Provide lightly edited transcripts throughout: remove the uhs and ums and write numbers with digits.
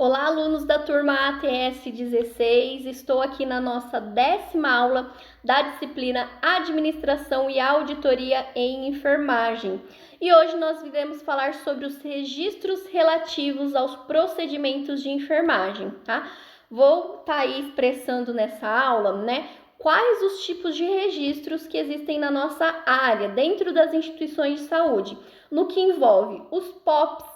Olá, alunos da turma ATS 16, estou aqui na nossa 10ª aula da disciplina Administração e Auditoria em Enfermagem. E hoje nós iremos falar sobre os registros relativos aos procedimentos de enfermagem, tá? Vou estar aí expressando nessa aula, quais os tipos de registros que existem na nossa área, dentro das instituições de saúde, no que envolve os POPs,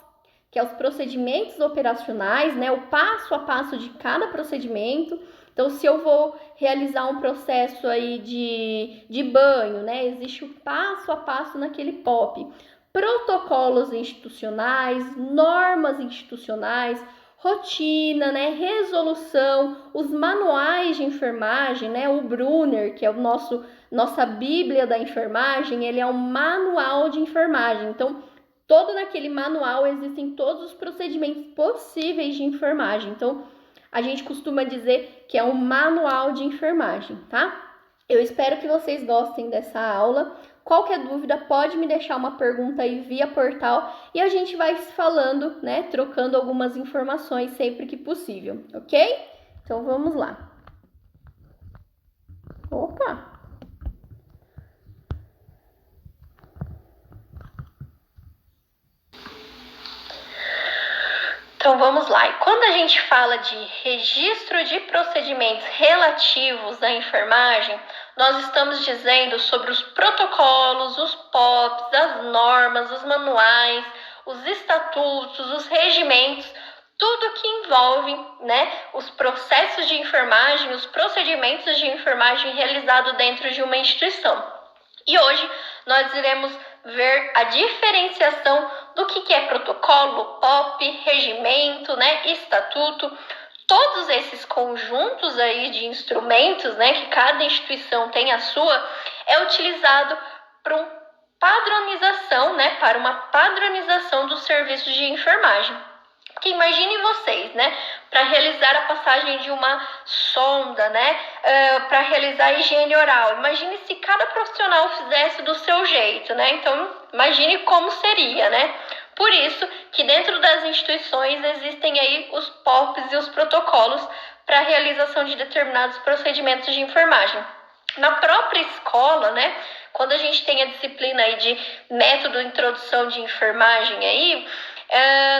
que é os procedimentos operacionais, o passo a passo de cada procedimento. Então, se eu vou realizar um processo aí de banho, existe o passo a passo naquele POP. Protocolos institucionais, normas institucionais, rotina, resolução, os manuais de enfermagem, o Brunner, que é nossa Bíblia da enfermagem, ele é um manual de enfermagem. Então, todo naquele manual existem todos os procedimentos possíveis de enfermagem. Então, a gente costuma dizer que é um manual de enfermagem, tá? Eu espero que vocês gostem dessa aula. Qualquer dúvida, pode me deixar uma pergunta aí via portal e a gente vai se falando, trocando algumas informações sempre que possível, ok? Então, vamos lá. Opa! Então vamos lá. E quando a gente fala de registro de procedimentos relativos à enfermagem, nós estamos dizendo sobre os protocolos, os POPs, as normas, os manuais, os estatutos, os regimentos, tudo que envolve, os processos de enfermagem, os procedimentos de enfermagem realizados dentro de uma instituição. E hoje nós iremos ver a diferenciação do que é protocolo, POP, regimento, estatuto, todos esses conjuntos aí de instrumentos, que cada instituição tem a sua, é utilizado para uma padronização dos serviços de enfermagem. Porque imagine vocês, para realizar a passagem de uma sonda, para realizar a higiene oral. Imagine se cada profissional fizesse do seu jeito, Então, imagine como seria, Por isso que dentro das instituições existem aí os POPs e os protocolos para a realização de determinados procedimentos de enfermagem. Na própria escola, quando a gente tem a disciplina aí de método introdução de enfermagem aí,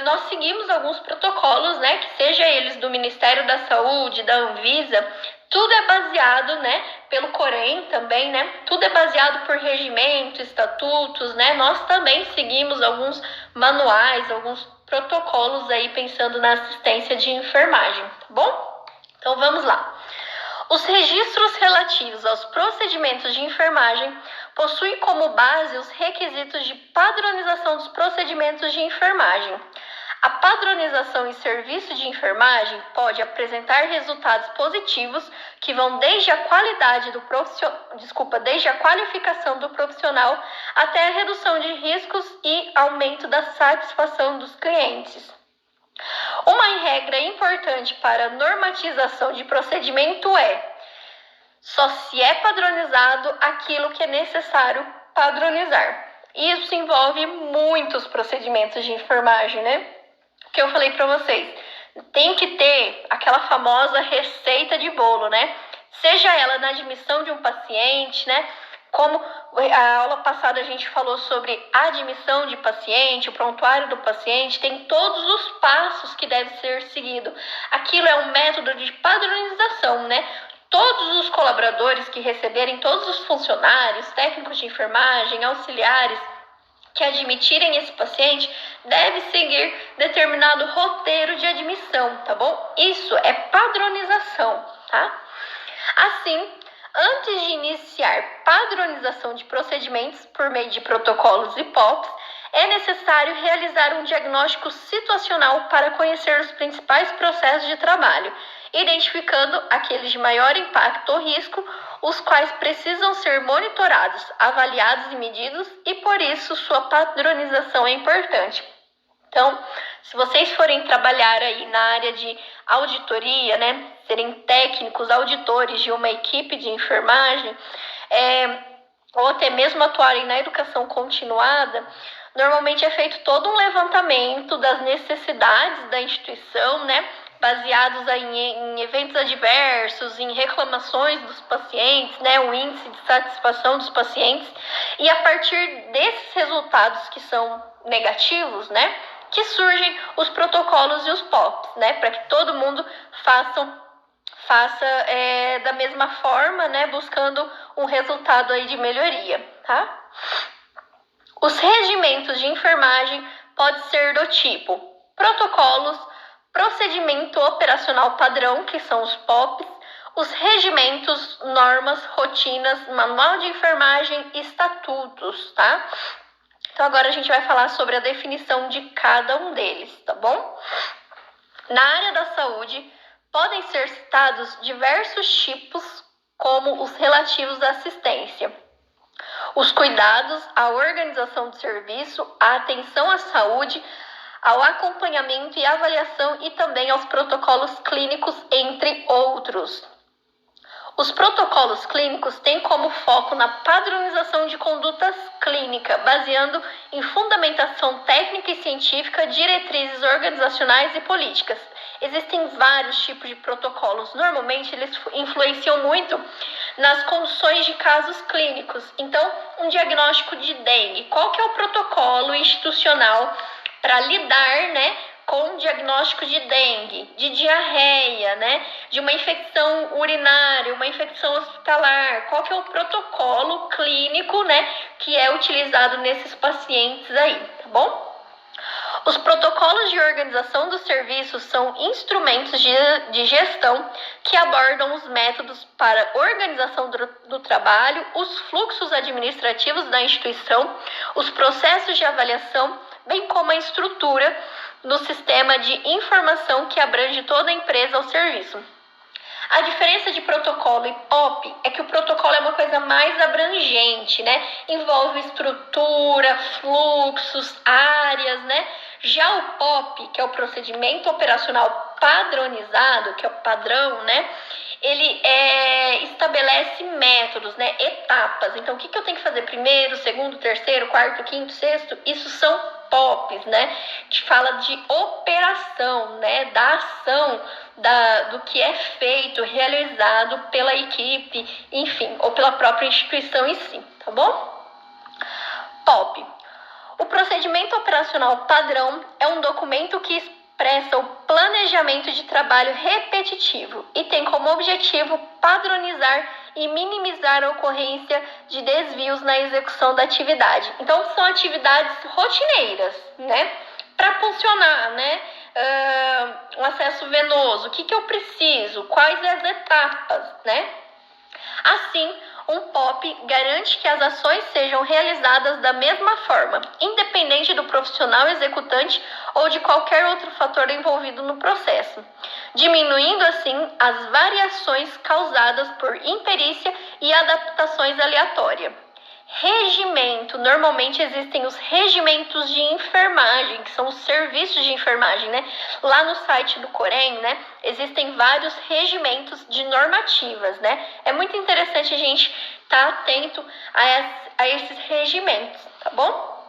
nós seguimos alguns protocolos, que seja eles do Ministério da Saúde, da Anvisa, tudo é baseado, pelo Corém também, tudo é baseado por regimento, estatutos, Nós também seguimos alguns manuais, alguns protocolos aí pensando na assistência de enfermagem, tá bom? Então vamos lá. Os registros relativos aos procedimentos de enfermagem possuem como base os requisitos de padronização dos procedimentos de enfermagem. A padronização em serviço de enfermagem pode apresentar resultados positivos que vão desde a qualificação do profissional até a redução de riscos e aumento da satisfação dos clientes. Uma regra importante para a normatização de procedimento só se é padronizado aquilo que é necessário padronizar. Isso envolve muitos procedimentos de enfermagem, Que eu falei para vocês. Tem que ter aquela famosa receita de bolo, Seja ela na admissão de um paciente, Como a aula passada a gente falou sobre admissão de paciente, o prontuário do paciente, tem todos os passos que deve ser seguido. Aquilo é um método de padronização, Todos os colaboradores que receberem, todos os funcionários, técnicos de enfermagem, auxiliares, que admitirem esse paciente, deve seguir determinado roteiro de admissão, tá bom? Isso é padronização, tá? Assim, antes de iniciar padronização de procedimentos por meio de protocolos e POPs, é necessário realizar um diagnóstico situacional para conhecer os principais processos de trabalho, identificando aqueles de maior impacto ou risco, os quais precisam ser monitorados, avaliados e medidos, e por isso sua padronização é importante. Então, se vocês forem trabalhar aí na área de auditoria, serem técnicos, auditores de uma equipe de enfermagem, ou até mesmo atuarem na educação continuada, Normalmente é feito todo um levantamento das necessidades da instituição, né? Baseados aí em eventos adversos, em reclamações dos pacientes, né? O índice de satisfação dos pacientes. E a partir desses resultados que são negativos, né? Que surgem os protocolos e os POPs, né? Para que todo mundo faça da mesma forma, né? Buscando um resultado aí de melhoria, tá? Os regimentos de enfermagem podem ser do tipo protocolos, procedimento operacional padrão, que são os POPs, os regimentos, normas, rotinas, manual de enfermagem e estatutos, tá? Então agora a gente vai falar sobre a definição de cada um deles, tá bom? Na área da saúde, podem ser citados diversos tipos, como os relativos à assistência, os cuidados, a organização do serviço, a atenção à saúde, ao acompanhamento e avaliação e também aos protocolos clínicos, entre outros. Os protocolos clínicos têm como foco na padronização de condutas clínicas, baseando em fundamentação técnica e científica, diretrizes organizacionais e políticas. Existem vários tipos de protocolos. Normalmente, eles influenciam muito nas condições de casos clínicos. Então, um diagnóstico de dengue. Qual que é o protocolo institucional para lidar, né, com diagnóstico de dengue, de diarreia, né, de uma infecção urinária, uma infecção hospitalar? Qual que é o protocolo clínico, né, que é utilizado nesses pacientes aí, tá bom? Os protocolos de organização dos serviços são instrumentos de gestão que abordam os métodos para organização do trabalho, os fluxos administrativos da instituição, os processos de avaliação, bem como a estrutura do sistema de informação que abrange toda a empresa ou serviço. A diferença de protocolo e POP é que o protocolo é uma coisa mais abrangente, né? Envolve estrutura, fluxos, áreas, né? Já o POP, que é o procedimento operacional padronizado, que é o padrão, né? Ele estabelece métodos, né? Etapas. Então, o que eu tenho que fazer primeiro, segundo, terceiro, quarto, quinto, sexto? Isso são POPs, né? Que fala de operação, né? Da ação, do que é feito, realizado pela equipe, enfim, ou pela própria instituição em si, tá bom? POP. O procedimento operacional padrão é um documento que expressa o planejamento de trabalho repetitivo e tem como objetivo padronizar e minimizar a ocorrência de desvios na execução da atividade. Então, são atividades rotineiras, né? Para funcionar, né? Um acesso venoso, o que eu preciso, quais as etapas, né? Assim, um POP garante que as ações sejam realizadas da mesma forma, independente do profissional executante ou de qualquer outro fator envolvido no processo, diminuindo assim as variações causadas por imperícia e adaptações aleatórias. Regimento. Normalmente existem os regimentos de enfermagem, que são os serviços de enfermagem, né? Lá no site do Corém, né? Existem vários regimentos de normativas, né? É muito interessante a gente estar atento a esses regimentos, tá bom?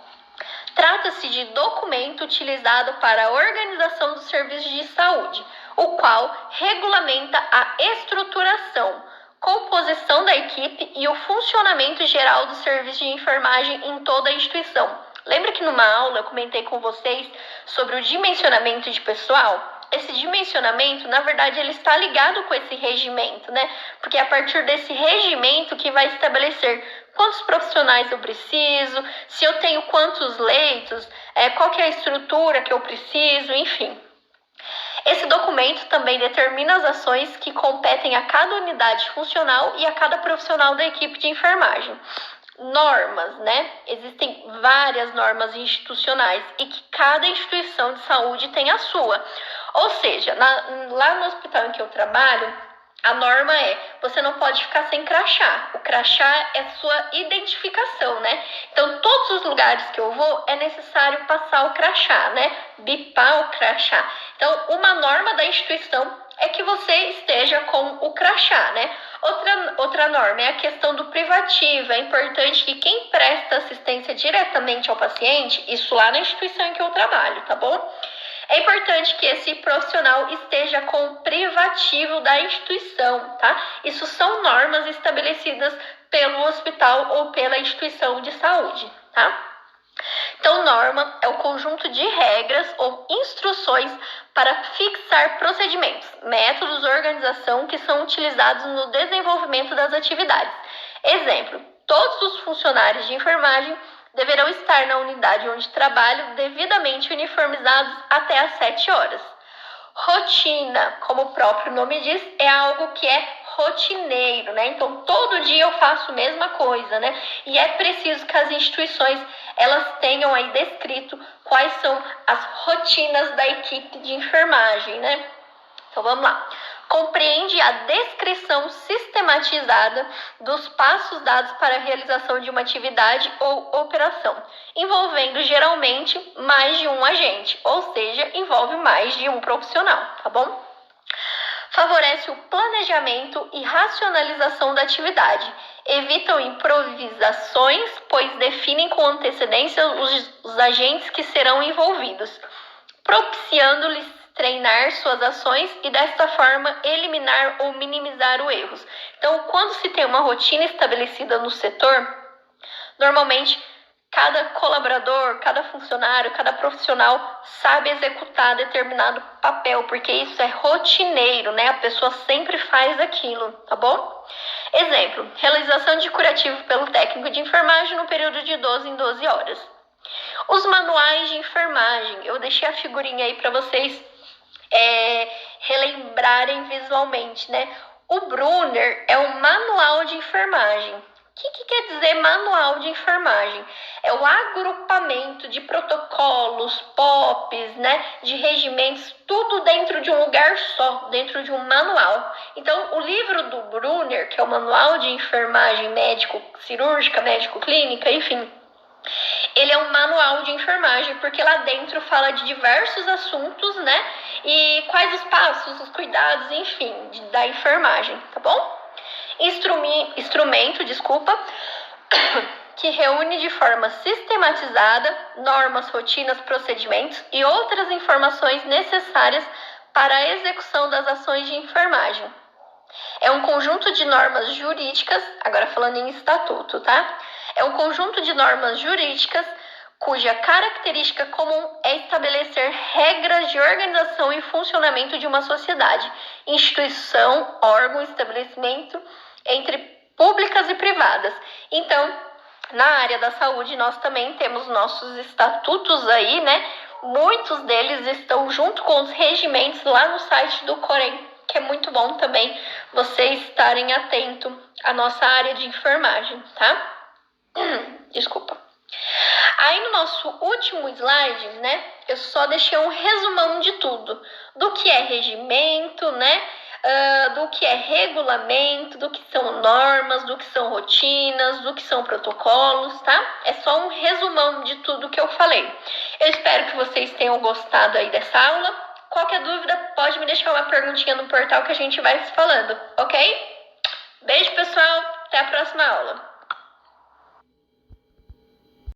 Trata-se de documento utilizado para a organização dos serviços de saúde, o qual regulamenta a estruturação, composição da equipe e o funcionamento geral do serviço de enfermagem em toda a instituição. Lembra que numa aula eu comentei com vocês sobre o dimensionamento de pessoal? Esse dimensionamento, na verdade, ele está ligado com esse regimento, né? Porque é a partir desse regimento que vai estabelecer quantos profissionais eu preciso, se eu tenho quantos leitos, qual que é a estrutura que eu preciso, enfim. Esse documento também determina as ações que competem a cada unidade funcional e a cada profissional da equipe de enfermagem. Normas, né? Existem várias normas institucionais e que cada instituição de saúde tem a sua. Ou seja, lá no hospital em que eu trabalho, a norma você não pode ficar sem crachá. O crachá é sua identificação, né? Então, todos os lugares que eu vou, é necessário passar o crachá, né? Bipar o crachá. Então, uma norma da instituição é que você esteja com o crachá, né? Outra norma é a questão do privativo. É importante que quem presta assistência diretamente ao paciente, isso lá na instituição em que eu trabalho, tá bom? É importante que esse profissional esteja com o privativo da instituição, tá? Isso são normas estabelecidas pelo hospital ou pela instituição de saúde, tá? Então, norma é o conjunto de regras ou instruções para fixar procedimentos, métodos de organização que são utilizados no desenvolvimento das atividades. Exemplo, todos os funcionários de enfermagem deverão estar na unidade onde trabalham devidamente uniformizados até às 7 horas. Rotina, como o próprio nome diz, é algo que é rotineiro, né? Então, todo dia eu faço a mesma coisa, né? E é preciso que as instituições elas tenham aí descrito quais são as rotinas da equipe de enfermagem, né? Então, vamos lá. Compreende a descrição sistematizada dos passos dados para a realização de uma atividade ou operação, envolvendo geralmente mais de um agente, ou seja, envolve mais de um profissional, tá bom? Favorece o planejamento e racionalização da atividade. Evitam improvisações, pois definem com antecedência os agentes que serão envolvidos, propiciando-lhes treinar suas ações e desta forma eliminar ou minimizar os erros. Então, quando se tem uma rotina estabelecida no setor, normalmente cada colaborador, cada funcionário, cada profissional sabe executar determinado papel, porque isso é rotineiro, né? A pessoa sempre faz aquilo, tá bom? Exemplo, realização de curativo pelo técnico de enfermagem no período de 12 em 12 horas. Os manuais de enfermagem, eu deixei a figurinha aí para vocês relembrarem visualmente, né? O Brunner é um manual de enfermagem. O que quer dizer manual de enfermagem? É o agrupamento de protocolos, POPs, né, de regimentos, tudo dentro de um lugar só, dentro de um manual. Então, o livro do Brunner, que é o Manual de Enfermagem Médico-Cirúrgica, Médico-Clínica, enfim, ele é um manual de enfermagem, porque lá dentro fala de diversos assuntos, né? E quais os passos, os cuidados, enfim, da enfermagem, tá bom? Instrumento, que reúne de forma sistematizada normas, rotinas, procedimentos e outras informações necessárias para a execução das ações de enfermagem. É um conjunto de normas jurídicas, agora falando em estatuto, tá? É um conjunto de normas jurídicas cuja característica comum é estabelecer regras de organização e funcionamento de uma sociedade, instituição, órgão, estabelecimento entre públicas e privadas. Então, na área da saúde, nós também temos nossos estatutos aí, né? Muitos deles estão junto com os regimentos lá no site do Corém, que é muito bom também vocês estarem atentos à nossa área de enfermagem, tá? Desculpa. Aí no nosso último slide, né, eu só deixei um resumão de tudo, do que é regimento, né, do que é regulamento, do que são normas, do que são rotinas, do que são protocolos, tá? É só um resumão de tudo que eu falei. Eu espero que vocês tenham gostado aí dessa aula. Qualquer dúvida, pode me deixar uma perguntinha no portal que a gente vai se falando, ok? Beijo, pessoal. Até a próxima aula.